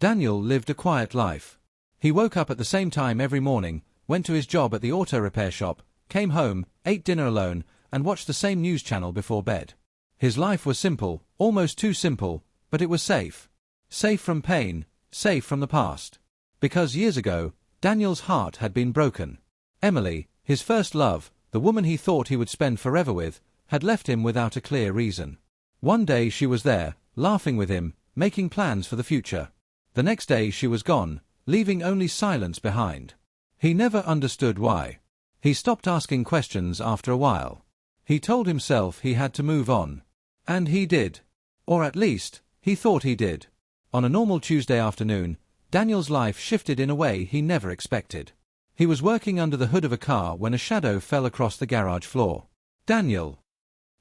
Daniel lived a quiet life. He woke up at the same time every morning, went to his job at the auto repair shop, came home, ate dinner alone, and watched the same news channel before bed. His life was simple, almost too simple, but it was safe. Safe from pain, safe from the past. Because years ago, Daniel's heart had been broken. Emily, his first love, the woman he thought he would spend forever with, had left him without a clear reason. One day she was there, laughing with him, making plans for the future. The next day she was gone, leaving only silence behind. He never understood why. He stopped asking questions after a while. He told himself he had to move on. And he did. Or at least, he thought he did. On a normal Tuesday afternoon, Daniel's life shifted in a way he never expected. He was working under the hood of a car when a shadow fell across the garage floor. Daniel.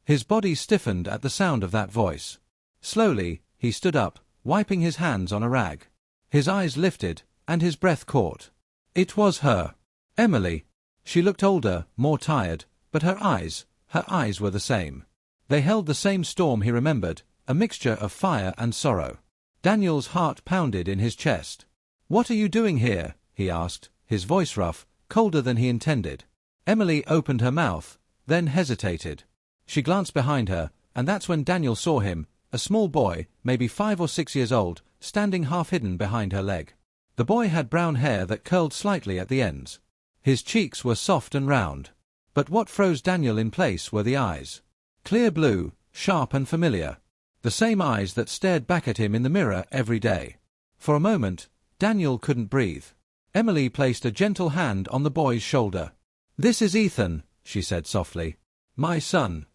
His body stiffened at the sound of that voice. Slowly, he stood up, wiping his hands on a rag. His eyes lifted, and his breath caught. It was her. Emily. She looked older, more tired, but her eyes were the same. They held the same storm he remembered, a mixture of fire and sorrow. Daniel's heart pounded in his chest. "What are you doing here?" he asked, his voice rough, colder than he intended. Emily opened her mouth, then hesitated. She glanced behind her, and that's when Daniel saw him, a small boy, maybe 5 or 6 years old, standing half-hidden behind her leg. The boy had brown hair that curled slightly at the ends. His cheeks were soft and round. But what froze Daniel in place were the eyes. Clear blue, sharp and familiar. The same eyes that stared back at him in the mirror every day. For a moment, Daniel couldn't breathe. Emily placed a gentle hand on the boy's shoulder. "This is Ethan," she said softly. "My son."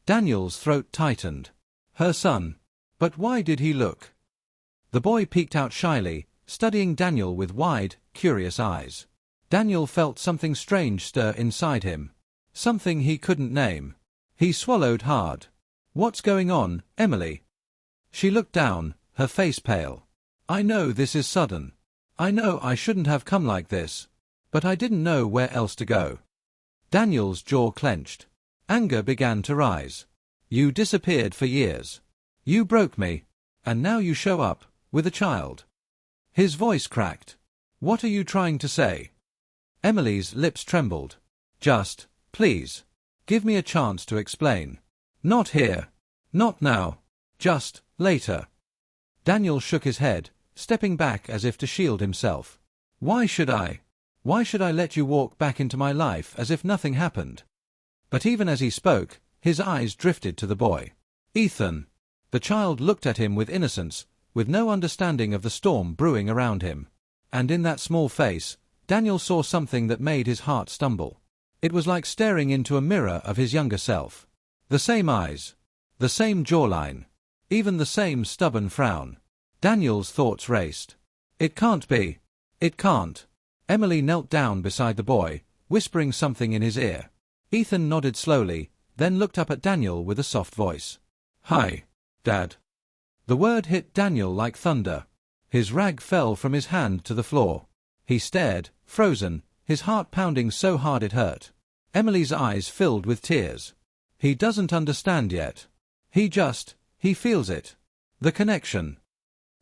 Daniel's throat tightened. Her son. But why did he look? The boy peeked out shyly, studying Daniel with wide, curious eyes. Daniel felt something strange stir inside him. Something he couldn't name. He swallowed hard. "What's going on, Emily?" She looked down, her face pale. "I know this is sudden. I know I shouldn't have come like this. But I didn't know where else to go." Daniel's jaw clenched. Anger began to rise. "You disappeared for years. You broke me. And now you show up, with a child." His voice cracked. "What are you trying to say?" Emily's lips trembled. "Just, please, give me a chance to explain. Not here. Not now. Just, later." Daniel shook his head, stepping back as if to shield himself. "Why should I? Why should I let you walk back into my life as if nothing happened?" But even as he spoke, his eyes drifted to the boy. "Ethan." The child looked at him with innocence, with no understanding of the storm brewing around him. And in that small face, Daniel saw something that made his heart stumble. It was like staring into a mirror of his younger self. The same eyes. The same jawline. Even the same stubborn frown. Daniel's thoughts raced. "It can't be. It can't." Emily knelt down beside the boy, whispering something in his ear. Ethan nodded slowly, then looked up at Daniel with a soft voice. "Hi, Dad." The word hit Daniel like thunder. His rag fell from his hand to the floor. He stared, frozen, his heart pounding so hard it hurt. Emily's eyes filled with tears. "He doesn't understand yet. He feels it. The connection."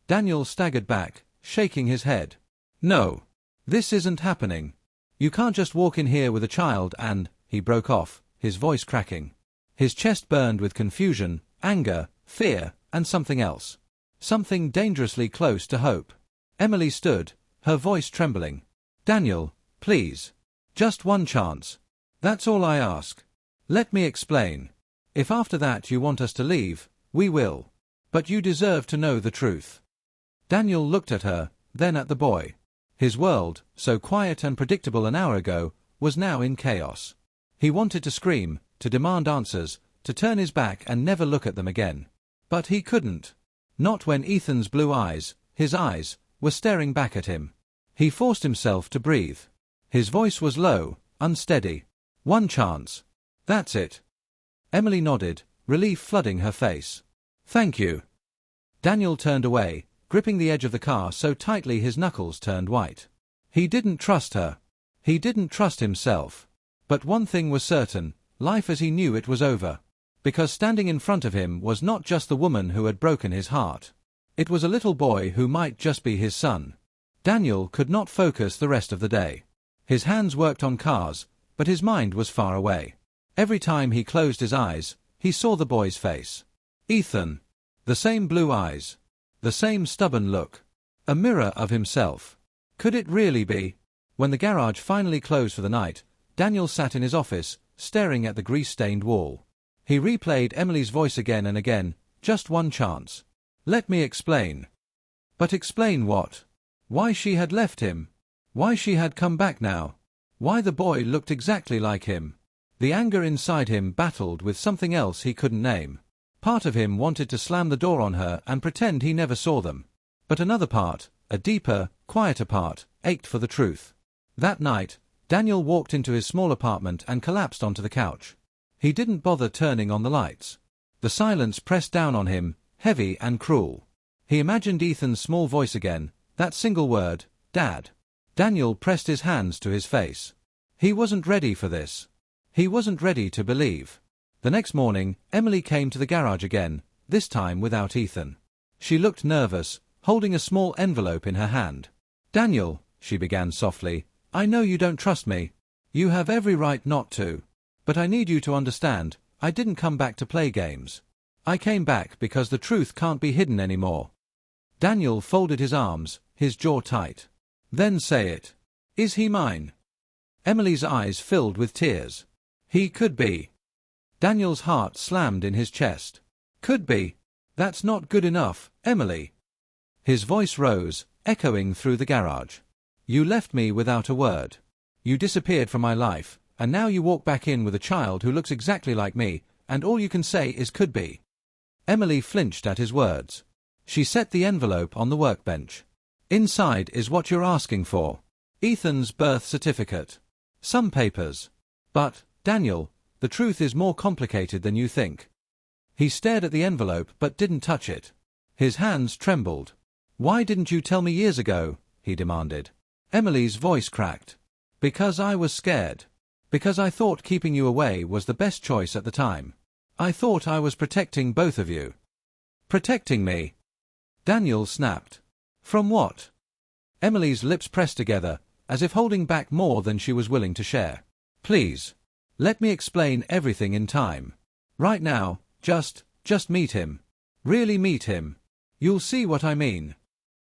Daniel staggered back, shaking his head. "No. This isn't happening. You can't just walk in here with a child and—" He broke off, his voice cracking. His chest burned with confusion, anger, fear, and something else. Something dangerously close to hope. Emily stood, her voice trembling. "Daniel, please. Just one chance. That's all I ask. Let me explain. If after that you want us to leave, we will. But you deserve to know the truth." Daniel looked at her, then at the boy. His world, so quiet and predictable an hour ago, was now in chaos. He wanted to scream, to demand answers, to turn his back and never look at them again. But he couldn't. Not when Ethan's blue eyes, his eyes, were staring back at him. He forced himself to breathe. His voice was low, unsteady. "One chance. That's it." Emily nodded, relief flooding her face. "Thank you." Daniel turned away, gripping the edge of the car so tightly his knuckles turned white. He didn't trust her. He didn't trust himself. But one thing was certain, life as he knew it was over. Because standing in front of him was not just the woman who had broken his heart. It was a little boy who might just be his son. Daniel could not focus the rest of the day. His hands worked on cars, but his mind was far away. Every time he closed his eyes, he saw the boy's face. Ethan. The same blue eyes. The same stubborn look. A mirror of himself. Could it really be? When the garage finally closed for the night, Daniel sat in his office, staring at the grease-stained wall. He replayed Emily's voice again and again, just one chance. Let me explain. But explain what? Why she had left him. Why she had come back now. Why the boy looked exactly like him. The anger inside him battled with something else he couldn't name. Part of him wanted to slam the door on her and pretend he never saw them. But another part, a deeper, quieter part, ached for the truth. That night, Daniel walked into his small apartment and collapsed onto the couch. He didn't bother turning on the lights. The silence pressed down on him, heavy and cruel. He imagined Ethan's small voice again, that single word, Dad. Daniel pressed his hands to his face. He wasn't ready for this. He wasn't ready to believe. The next morning, Emily came to the garage again, this time without Ethan. She looked nervous, holding a small envelope in her hand. Daniel, she began softly, I know you don't trust me. You have every right not to. But I need you to understand, I didn't come back to play games. I came back because the truth can't be hidden anymore. Daniel folded his arms, his jaw tight. Then say it. Is he mine? Emily's eyes filled with tears. He could be. Daniel's heart slammed in his chest. Could be. That's not good enough, Emily. His voice rose, echoing through the garage. You left me without a word. You disappeared from my life, and now you walk back in with a child who looks exactly like me, and all you can say is could be. Emily flinched at his words. She set the envelope on the workbench. Inside is what you're asking for. Ethan's birth certificate. Some papers. But, Daniel, the truth is more complicated than you think. He stared at the envelope but didn't touch it. His hands trembled. Why didn't you tell me years ago? He demanded. Emily's voice cracked. Because I was scared. Because I thought keeping you away was the best choice at the time. I thought I was protecting both of you. Protecting me? Daniel snapped. From what? Emily's lips pressed together, as if holding back more than she was willing to share. Please. Let me explain everything in time. Right now, just meet him. Really meet him. You'll see what I mean.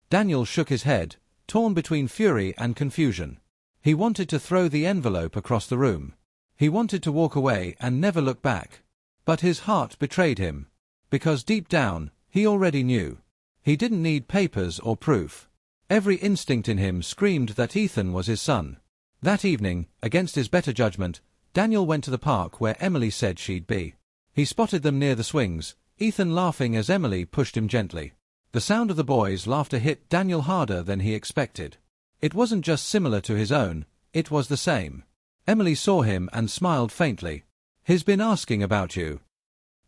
Daniel shook his head, torn between fury and confusion. He wanted to throw the envelope across the room. He wanted to walk away and never look back. But his heart betrayed him. Because deep down, he already knew. He didn't need papers or proof. Every instinct in him screamed that Ethan was his son. That evening, against his better judgment, Daniel went to the park where Emily said she'd be. He spotted them near the swings, Ethan laughing as Emily pushed him gently. The sound of the boys' laughter hit Daniel harder than he expected. It wasn't just similar to his own, it was the same. Emily saw him and smiled faintly. He's been asking about you.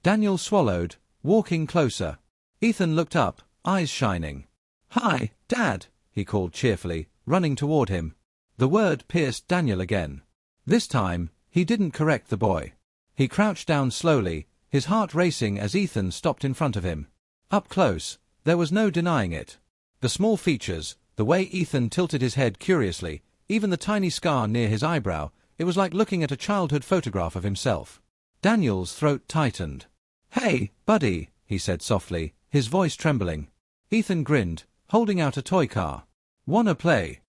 Daniel swallowed, walking closer. Ethan looked up, eyes shining. Hi, Dad, he called cheerfully, running toward him. The word pierced Daniel again. This time, he didn't correct the boy. He crouched down slowly, his heart racing as Ethan stopped in front of him. Up close, there was no denying it. The small features, the way Ethan tilted his head curiously, even the tiny scar near his eyebrow, it was like looking at a childhood photograph of himself. Daniel's throat tightened. Hey, buddy, he said softly, his voice trembling. Ethan grinned, holding out a toy car. Wanna play?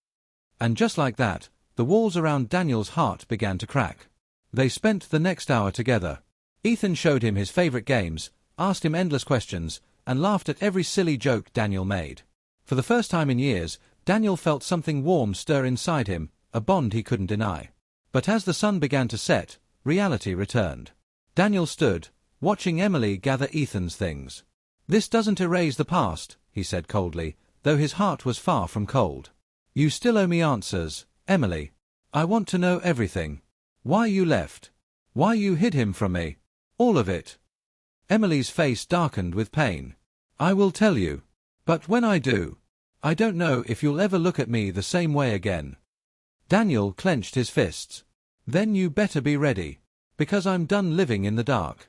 And just like that, the walls around Daniel's heart began to crack. They spent the next hour together. Ethan showed him his favorite games, asked him endless questions, and laughed at every silly joke Daniel made. For the first time in years, Daniel felt something warm stir inside him, a bond he couldn't deny. But as the sun began to set, reality returned. Daniel stood, watching Emily gather Ethan's things. This doesn't erase the past, he said coldly, though his heart was far from cold. You still owe me answers, Emily. I want to know everything. Why you left. Why you hid him from me. All of it. Emily's face darkened with pain. I will tell you. But when I do, I don't know if you'll ever look at me the same way again. Daniel clenched his fists. Then you better be ready. Because I'm done living in the dark.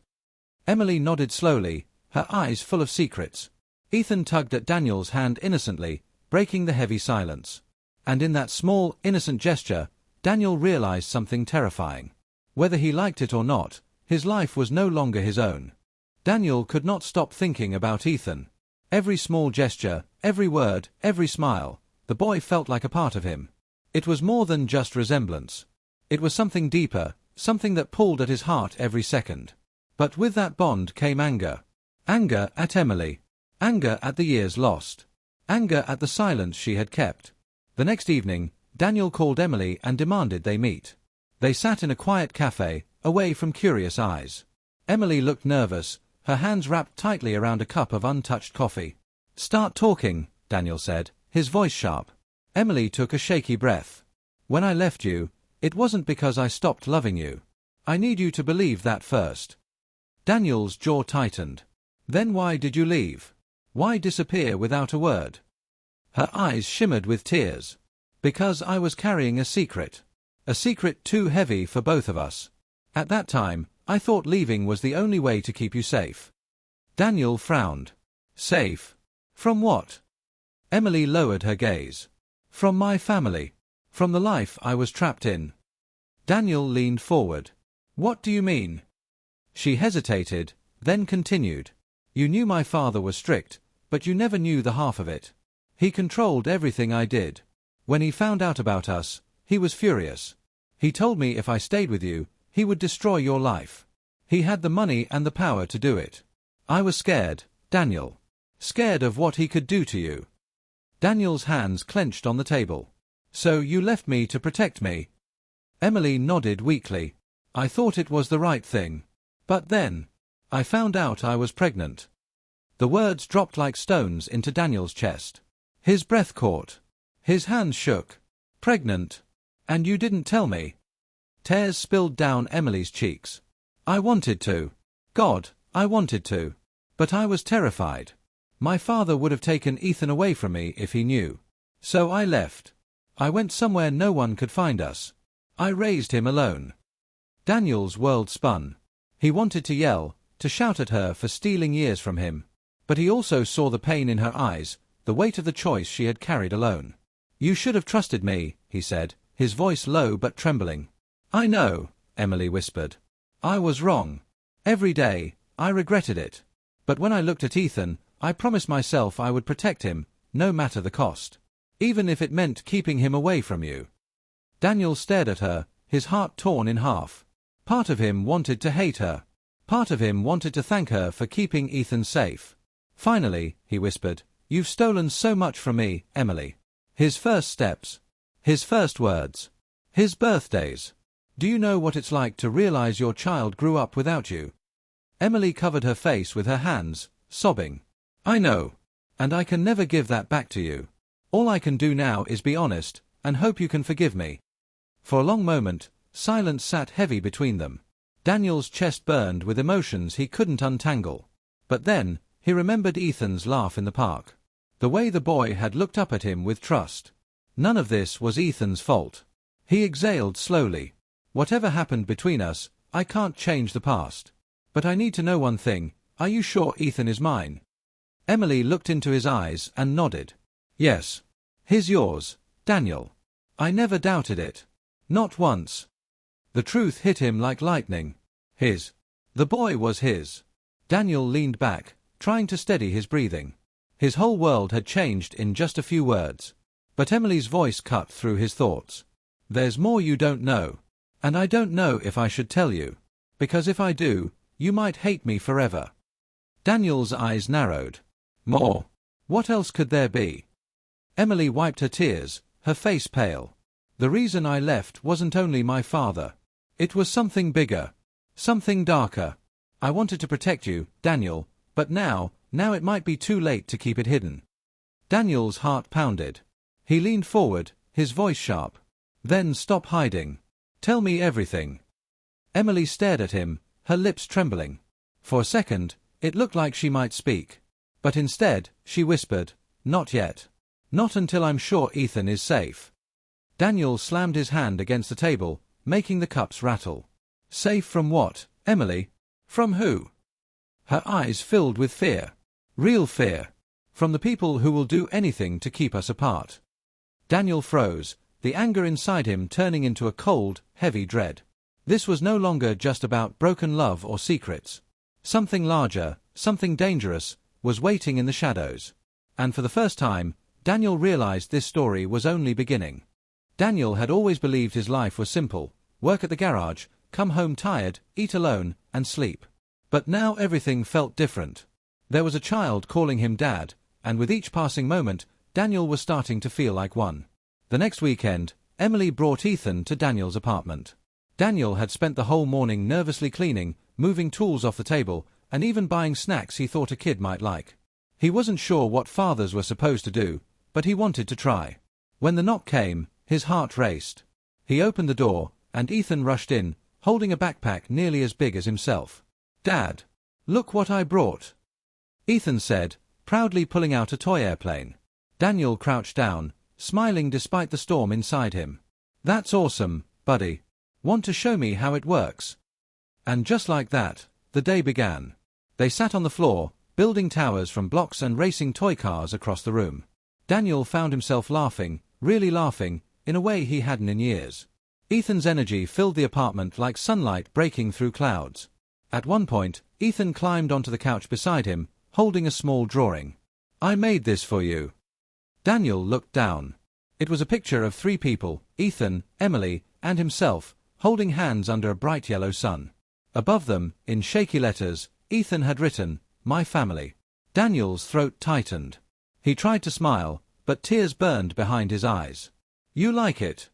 Emily nodded slowly, her eyes full of secrets. Ethan tugged at Daniel's hand innocently, breaking the heavy silence. And in that small, innocent gesture, Daniel realized something terrifying. Whether he liked it or not, his life was no longer his own. Daniel could not stop thinking about Ethan. Every small gesture, every word, every smile, the boy felt like a part of him. It was more than just resemblance. It was something deeper, something that pulled at his heart every second. But with that bond came anger. Anger at Emily. Anger at the years lost. Anger at the silence she had kept. The next evening, Daniel called Emily and demanded they meet. They sat in a quiet cafe, away from curious eyes. Emily looked nervous, her hands wrapped tightly around a cup of untouched coffee. "Start talking," Daniel said, his voice sharp. Emily took a shaky breath. "When I left you, it wasn't because I stopped loving you. I need you to believe that first." Daniel's jaw tightened. "Then why did you leave? Why disappear without a word?" Her eyes shimmered with tears. "Because I was carrying a secret. A secret too heavy for both of us. At that time, I thought leaving was the only way to keep you safe." Daniel frowned. "Safe? From what?" Emily lowered her gaze. "From my family. From the life I was trapped in." Daniel leaned forward. "What do you mean?" She hesitated, then continued. "You knew my father was strict, but you never knew the half of it. He controlled everything I did. When he found out about us, he was furious. He told me if I stayed with you, he would destroy your life. He had the money and the power to do it. I was scared, Daniel. Scared of what he could do to you." Daniel's hands clenched on the table. "So you left me to protect me?" Emily nodded weakly. "I thought it was the right thing. But then, I found out I was pregnant." The words dropped like stones into Daniel's chest. His breath caught. His hands shook. "Pregnant? And you didn't tell me?" Tears spilled down Emily's cheeks. "I wanted to. God, I wanted to. But I was terrified. My father would have taken Ethan away from me if he knew. So I left. I went somewhere no one could find us. I raised him alone." Daniel's world spun. He wanted to yell, to shout at her for stealing years from him. But he also saw the pain in her eyes, the weight of the choice she had carried alone. "You should have trusted me," he said, his voice low but trembling. "I know," Emily whispered. "I was wrong. Every day, I regretted it. But when I looked at Ethan, I promised myself I would protect him, no matter the cost. Even if it meant keeping him away from you." Daniel stared at her, his heart torn in half. Part of him wanted to hate her. Part of him wanted to thank her for keeping Ethan safe. "Finally," he whispered, "you've stolen so much from me, Emily. His first steps. His first words. His birthdays. Do you know what it's like to realize your child grew up without you?" Emily covered her face with her hands, sobbing. "I know. And I can never give that back to you. All I can do now is be honest, and hope you can forgive me." For a long moment, silence sat heavy between them. Daniel's chest burned with emotions he couldn't untangle. But then, he remembered Ethan's laugh in the park. The way the boy had looked up at him with trust. None of this was Ethan's fault. He exhaled slowly. "Whatever happened between us, I can't change the past. But I need to know one thing. Are you sure Ethan is mine?" Emily looked into his eyes and nodded. "Yes. He's yours, Daniel. I never doubted it. Not once." The truth hit him like lightning. His. The boy was his. Daniel leaned back, trying to steady his breathing. His whole world had changed in just a few words. But Emily's voice cut through his thoughts. "There's more you don't know. And I don't know if I should tell you. Because if I do, you might hate me forever." Daniel's eyes narrowed. "More? What else could there be?" Emily wiped her tears, her face pale. "The reason I left wasn't only my father. It was something bigger. Something darker. I wanted to protect you, Daniel, but now it might be too late to keep it hidden." Daniel's heart pounded. He leaned forward, his voice sharp. "Then stop hiding. Tell me everything." Emily stared at him, her lips trembling. For a second, it looked like she might speak. But instead, she whispered, "Not yet. Not until I'm sure Ethan is safe." Daniel slammed his hand against the table, making the cups rattle. "Safe from what, Emily? From who?" Her eyes filled with fear. Real fear. From the people who will do anything to keep us apart. Daniel froze, the anger inside him turning into a cold, heavy dread. This was no longer just about broken love or secrets. Something larger, something dangerous, was waiting in the shadows. And for the first time, Daniel realized this story was only beginning. Daniel had always believed his life was simple: work at the garage, come home tired, eat alone, and sleep. But now everything felt different. There was a child calling him Dad, and with each passing moment, Daniel was starting to feel like one. The next weekend, Emily brought Ethan to Daniel's apartment. Daniel had spent the whole morning nervously cleaning, moving tools off the table, and even buying snacks he thought a kid might like. He wasn't sure what fathers were supposed to do, but he wanted to try. When the knock came, his heart raced. He opened the door, and Ethan rushed in, holding a backpack nearly as big as himself. "Dad, look what I brought," Ethan said, proudly pulling out a toy airplane. Daniel crouched down, smiling despite the storm inside him. "That's awesome, buddy. Want to show me how it works?" And just like that, the day began. They sat on the floor, building towers from blocks and racing toy cars across the room. Daniel found himself laughing, really laughing, in a way he hadn't in years. Ethan's energy filled the apartment like sunlight breaking through clouds. At one point, Ethan climbed onto the couch beside him, holding a small drawing. "I made this for you." Daniel looked down. It was a picture of 3 people, Ethan, Emily, and himself, holding hands under a bright yellow sun. Above them, in shaky letters, Ethan had written, "My family." Daniel's throat tightened. He tried to smile, but tears burned behind his eyes. "You like it?"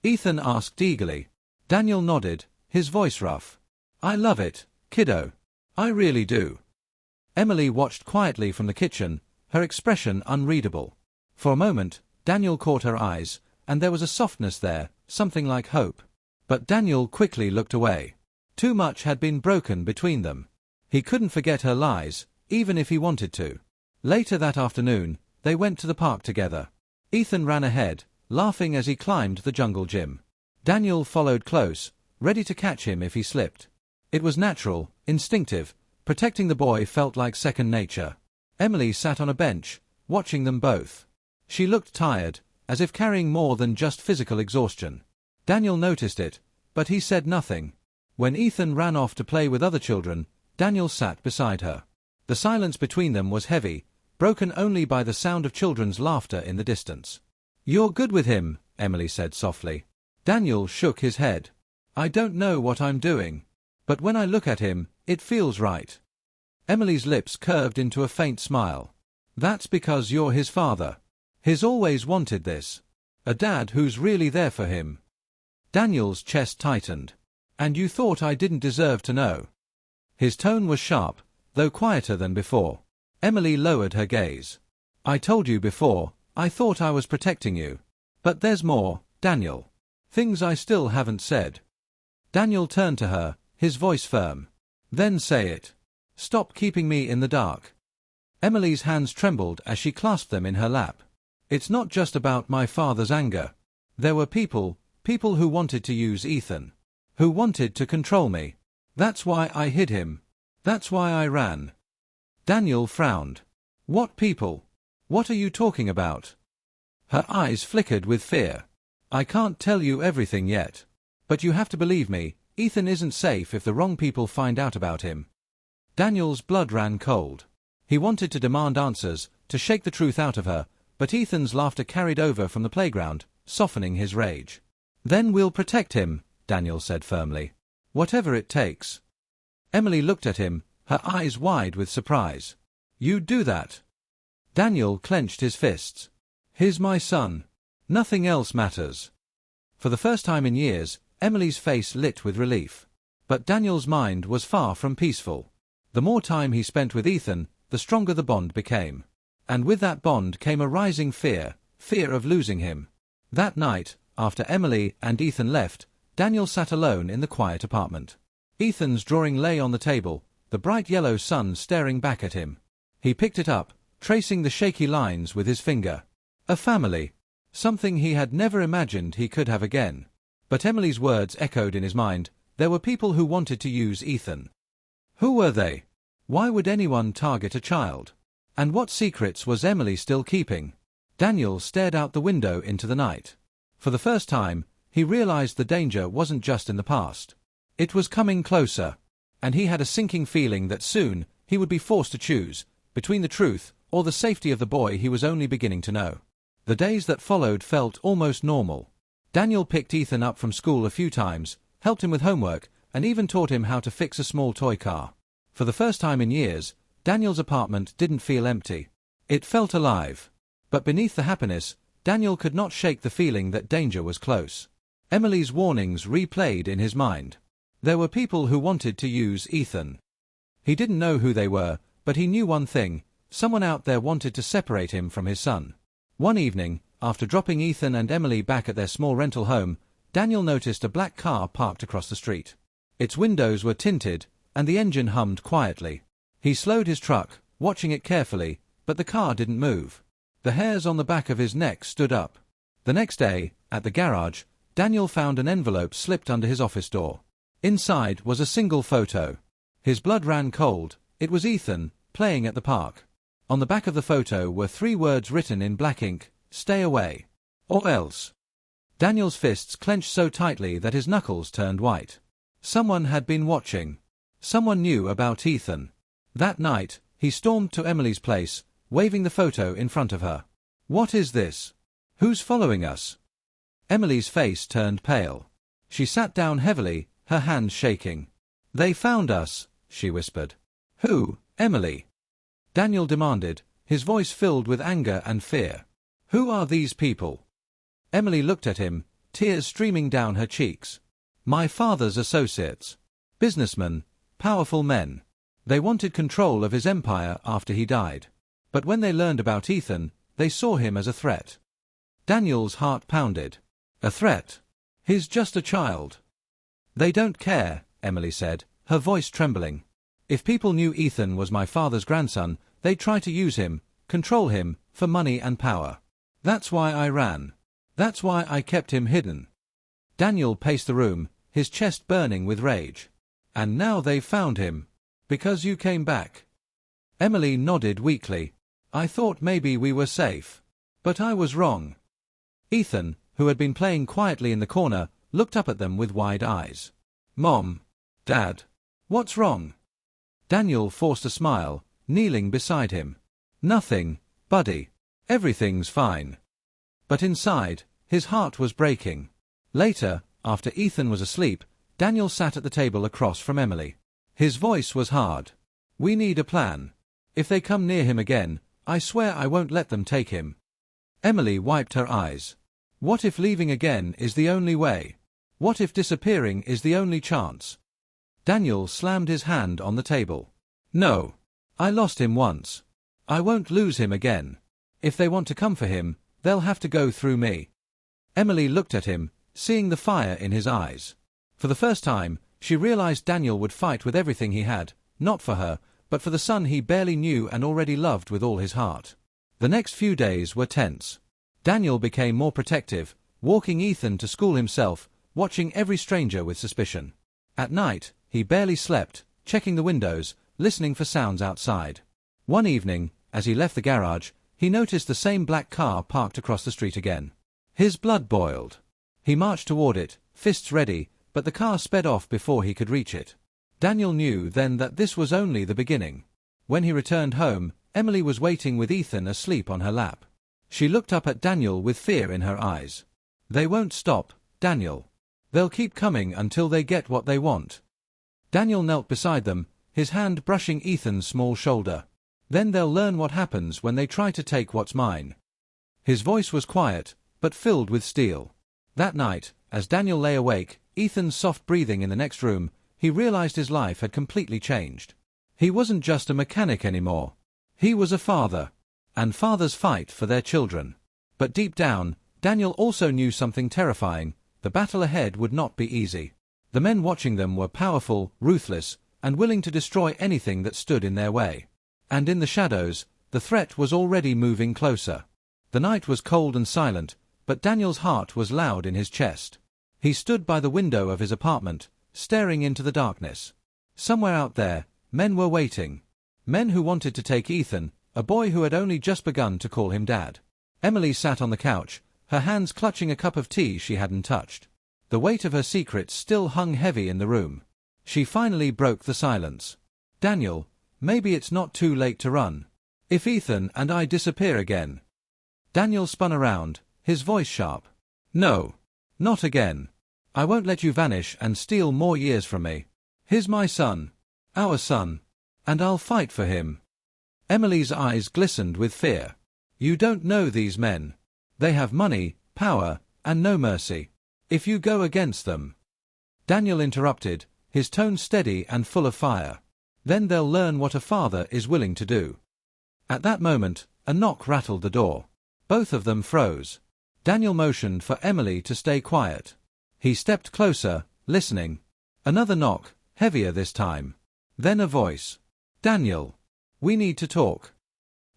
Ethan asked eagerly. Daniel nodded, his voice rough. "I love it, kiddo. I really do." Emily watched quietly from the kitchen, her expression unreadable. For a moment, Daniel caught her eyes, and there was a softness there, something like hope. But Daniel quickly looked away. Too much had been broken between them. He couldn't forget her lies, even if he wanted to. Later that afternoon, they went to the park together. Ethan ran ahead, laughing as he climbed the jungle gym. Daniel followed close, ready to catch him if he slipped. It was natural, instinctive. Protecting the boy felt like second nature. Emily sat on a bench, watching them both. She looked tired, as if carrying more than just physical exhaustion. Daniel noticed it, but he said nothing. When Ethan ran off to play with other children, Daniel sat beside her. The silence between them was heavy, broken only by the sound of children's laughter in the distance. "You're good with him," Emily said softly. Daniel shook his head. "I don't know what I'm doing. But when I look at him, it feels right." Emily's lips curved into a faint smile. "That's because you're his father. He's always wanted this. A dad who's really there for him." Daniel's chest tightened. "And you thought I didn't deserve to know?" His tone was sharp, though quieter than before. Emily lowered her gaze. "I told you before, I thought I was protecting you. But there's more, Daniel. Things I still haven't said." Daniel turned to her, his voice firm. "Then say it. Stop keeping me in the dark." Emily's hands trembled as she clasped them in her lap. "It's not just about my father's anger. There were people who wanted to use Ethan. Who wanted to control me. That's why I hid him. That's why I ran." Daniel frowned. "What people? What are you talking about?" Her eyes flickered with fear. "I can't tell you everything yet. But you have to believe me, Ethan isn't safe if the wrong people find out about him." Daniel's blood ran cold. He wanted to demand answers, to shake the truth out of her, but Ethan's laughter carried over from the playground, softening his rage. "Then we'll protect him," Daniel said firmly. "Whatever it takes." Emily looked at him, her eyes wide with surprise. "You'd do that?" Daniel clenched his fists. "He's my son. Nothing else matters." For the first time in years, Emily's face lit with relief. But Daniel's mind was far from peaceful. The more time he spent with Ethan, the stronger the bond became. And with that bond came a rising fear of losing him. That night, after Emily and Ethan left, Daniel sat alone in the quiet apartment. Ethan's drawing lay on the table, the bright yellow sun staring back at him. He picked it up, tracing the shaky lines with his finger. A family. Something he had never imagined he could have again. But Emily's words echoed in his mind. There were people who wanted to use Ethan. Who were they? Why would anyone target a child? And what secrets was Emily still keeping? Daniel stared out the window into the night. For the first time, he realized the danger wasn't just in the past. It was coming closer, and he had a sinking feeling that soon he would be forced to choose between the truth or the safety of the boy he was only beginning to know. The days that followed felt almost normal. Daniel picked Ethan up from school a few times, helped him with homework, and even taught him how to fix a small toy car. For the first time in years, Daniel's apartment didn't feel empty. It felt alive. But beneath the happiness, Daniel could not shake the feeling that danger was close. Emily's warnings replayed in his mind. There were people who wanted to use Ethan. He didn't know who they were, but he knew one thing: someone out there wanted to separate him from his son. One evening, after dropping Ethan and Emily back at their small rental home, Daniel noticed a black car parked across the street. Its windows were tinted, and the engine hummed quietly. He slowed his truck, watching it carefully, but the car didn't move. The hairs on the back of his neck stood up. The next day, at the garage, Daniel found an envelope slipped under his office door. Inside was a single photo. His blood ran cold. It was Ethan, playing at the park. On the back of the photo were 3 words written in black ink: "Stay away. Or else." Daniel's fists clenched so tightly that his knuckles turned white. Someone had been watching. Someone knew about Ethan. That night, he stormed to Emily's place, waving the photo in front of her. "What is this? Who's following us?" Emily's face turned pale. She sat down heavily, her hands shaking. "They found us," she whispered. "Who, Emily?" Daniel demanded, his voice filled with anger and fear. "Who are these people?" Emily looked at him, tears streaming down her cheeks. "My father's associates. Businessmen, powerful men. They wanted control of his empire after he died. But when they learned about Ethan, they saw him as a threat." Daniel's heart pounded. A threat? He's just a child. "They don't care," Emily said, her voice trembling. "If people knew Ethan was my father's grandson, they'd try to use him, control him, for money and power. That's why I ran. That's why I kept him hidden." Daniel paced the room, his chest burning with rage. "And now they've found him. Because you came back." Emily nodded weakly. "I thought maybe we were safe. But I was wrong." Ethan, who had been playing quietly in the corner, looked up at them with wide eyes. "Mom. Dad. What's wrong?" Daniel forced a smile, kneeling beside him. "Nothing, buddy. Everything's fine." But inside, his heart was breaking. Later, after Ethan was asleep, Daniel sat at the table across from Emily. His voice was hard. "We need a plan. If they come near him again, I swear I won't let them take him." Emily wiped her eyes. "What if leaving again is the only way? What if disappearing is the only chance?" Daniel slammed his hand on the table. "No. I lost him once. I won't lose him again. If they want to come for him, they'll have to go through me." Emily looked at him, seeing the fire in his eyes. For the first time, she realized Daniel would fight with everything he had, not for her, but for the son he barely knew and already loved with all his heart. The next few days were tense. Daniel became more protective, walking Ethan to school himself, watching every stranger with suspicion. At night, he barely slept, checking the windows, listening for sounds outside. One evening, as he left the garage, he noticed the same black car parked across the street again. His blood boiled. He marched toward it, fists ready, but the car sped off before he could reach it. Daniel knew then that this was only the beginning. When he returned home, Emily was waiting with Ethan asleep on her lap. She looked up at Daniel with fear in her eyes. "They won't stop, Daniel. They'll keep coming until they get what they want." Daniel knelt beside them, his hand brushing Ethan's small shoulder. "Then they'll learn what happens when they try to take what's mine." His voice was quiet, but filled with steel. That night, as Daniel lay awake, Ethan's soft breathing in the next room, he realized his life had completely changed. He wasn't just a mechanic anymore. He was a father. And fathers fight for their children. But deep down, Daniel also knew something terrifying: the battle ahead would not be easy. The men watching them were powerful, ruthless, and willing to destroy anything that stood in their way. And in the shadows, the threat was already moving closer. The night was cold and silent, but Daniel's heart was loud in his chest. He stood by the window of his apartment, staring into the darkness. Somewhere out there, men were waiting. Men who wanted to take Ethan, a boy who had only just begun to call him Dad. Emily sat on the couch, her hands clutching a cup of tea she hadn't touched. The weight of her secrets still hung heavy in the room. She finally broke the silence. "Daniel, maybe it's not too late to run. If Ethan and I disappear again." Daniel spun around, his voice sharp. "No. Not again. I won't let you vanish and steal more years from me. He's my son. Our son. And I'll fight for him." Emily's eyes glistened with fear. "You don't know these men. They have money, power, and no mercy. If you go against them—" Daniel interrupted, his tone steady and full of fire. "Then they'll learn what a father is willing to do." At that moment, a knock rattled the door. Both of them froze. Daniel motioned for Emily to stay quiet. He stepped closer, listening. Another knock, heavier this time. Then a voice. "Daniel, we need to talk."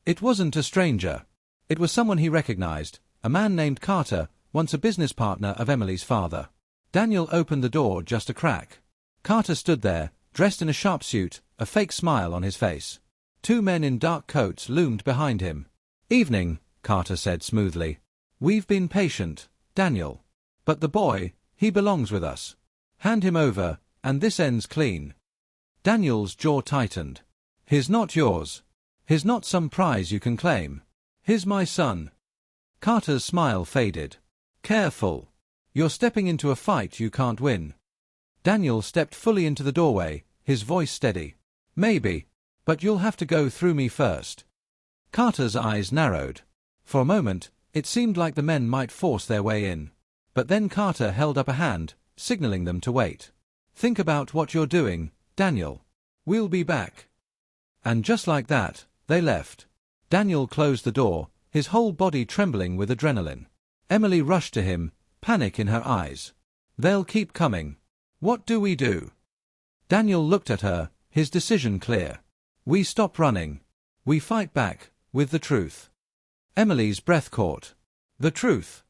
It wasn't a stranger. It was someone he recognized, a man named Carter, once a business partner of Emily's father. Daniel opened the door just a crack. Carter stood there, dressed in a sharp suit, a fake smile on his face. Two men in dark coats loomed behind him. "Evening," Carter said smoothly. "We've been patient, Daniel. But the boy, he belongs with us. Hand him over, and this ends clean." Daniel's jaw tightened. "He's not yours. He's not some prize you can claim. He's my son." Carter's smile faded. "Careful. You're stepping into a fight you can't win." Daniel stepped fully into the doorway, his voice steady. "Maybe. But you'll have to go through me first." Carter's eyes narrowed. For a moment, it seemed like the men might force their way in. But then Carter held up a hand, signaling them to wait. "Think about what you're doing, Daniel. We'll be back." And just like that, they left. Daniel closed the door, his whole body trembling with adrenaline. Emily rushed to him, panic in her eyes. "They'll keep coming. What do we do?" Daniel looked at her, his decision clear. "We stop running. We fight back, with the truth." Emily's breath caught. "The truth?"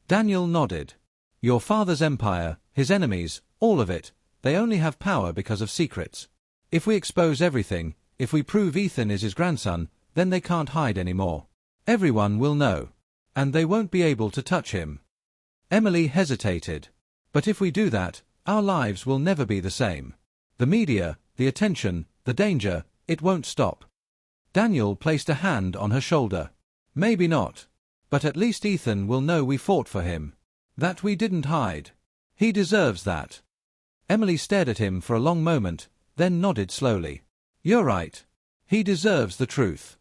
Daniel nodded. "Your father's empire, his enemies, all of it, they only have power because of secrets. If we expose everything, if we prove Ethan is his grandson, then they can't hide anymore. Everyone will know. And they won't be able to touch him." Emily hesitated. "But if we do that, our lives will never be the same. The media, the attention, the danger, it won't stop." Daniel placed a hand on her shoulder. "Maybe not. But at least Ethan will know we fought for him. That we didn't hide. He deserves that." Emily stared at him for a long moment, then nodded slowly. "You're right. He deserves the truth."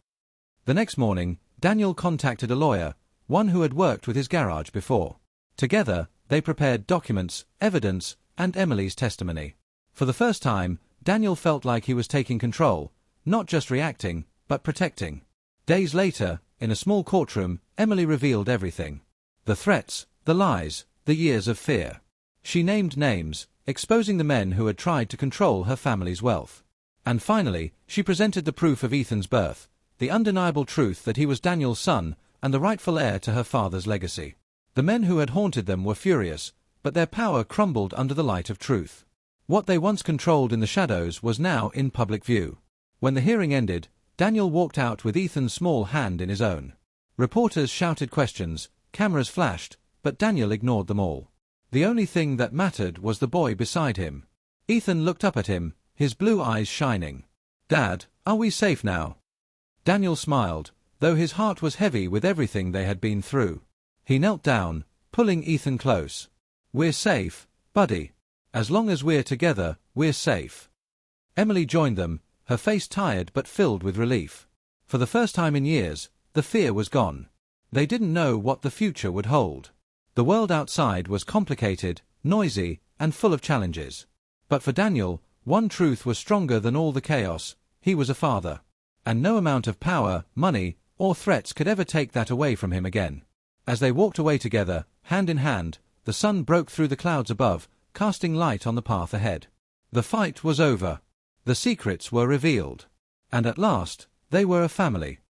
The next morning, Daniel contacted a lawyer, one who had worked with his garage before. Together, they prepared documents, evidence, and Emily's testimony. For the first time, Daniel felt like he was taking control, not just reacting, but protecting. Days later, in a small courtroom, Emily revealed everything. The threats, the lies, the years of fear. She named names, exposing the men who had tried to control her family's wealth. And finally, she presented the proof of Ethan's birth, the undeniable truth that he was Daniel's son and the rightful heir to her father's legacy. The men who had haunted them were furious, but their power crumbled under the light of truth. What they once controlled in the shadows was now in public view. When the hearing ended, Daniel walked out with Ethan's small hand in his own. Reporters shouted questions, cameras flashed, but Daniel ignored them all. The only thing that mattered was the boy beside him. Ethan looked up at him, his blue eyes shining. "Dad, are we safe now?" Daniel smiled, though his heart was heavy with everything they had been through. He knelt down, pulling Ethan close. "We're safe, buddy. As long as we're together, we're safe." Emily joined them, her face tired but filled with relief. For the first time in years, the fear was gone. They didn't know what the future would hold. The world outside was complicated, noisy, and full of challenges. But for Daniel, one truth was stronger than all the chaos: he was a father. And no amount of power, money, or threats could ever take that away from him again. As they walked away together, hand in hand, the sun broke through the clouds above, casting light on the path ahead. The fight was over. The secrets were revealed. And at last, they were a family.